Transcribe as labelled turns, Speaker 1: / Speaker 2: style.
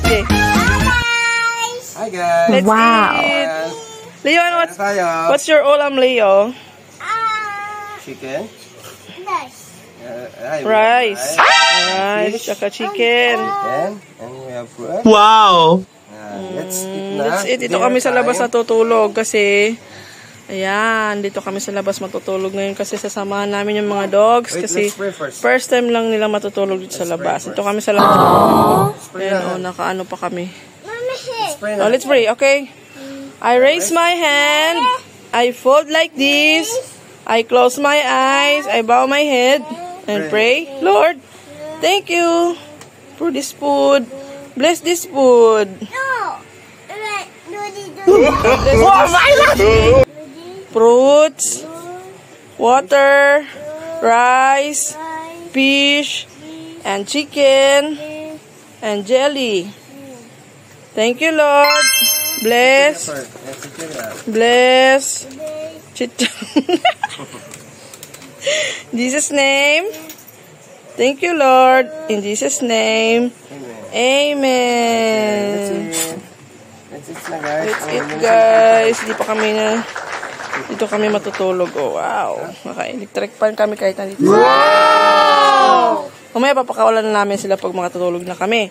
Speaker 1: Sige.
Speaker 2: Hi guys.
Speaker 1: Let's eat. Leo, what's your ulam, Leo?
Speaker 2: Chicken.
Speaker 1: Rice. Rice, tsaka chicken.
Speaker 2: And we have fruit.
Speaker 3: Wow!
Speaker 2: Let's eat na.
Speaker 1: Let's eat. Dito kami sa labas natutulog kasi ayan, dito kami sa labas matutulog ngayon kasi sasamahan namin yung mga dogs kasi first time lang nila matutulog dito sa labas. Dito kami sa labas. Ayan, nakaano pa kami. Oh, let's pray, okay? I raise my hand. I fold like this. I close my eyes. I bow my head and pray. Lord, thank you for this food. Bless this food. Fruits, water, rice, fish, and chicken, and jelly. Thank you, Lord. Bless. Bless. In Jesus' name. Thank you, Lord. In Jesus' name. Amen.
Speaker 2: Let's eat na guys.
Speaker 1: Let's eat, guys. Dito kami matutulog. Oh, wow. Naka-electric fan kami kahit nandito. Wow! Mamaya papakawalan na namin sila pag makatutulog na kami.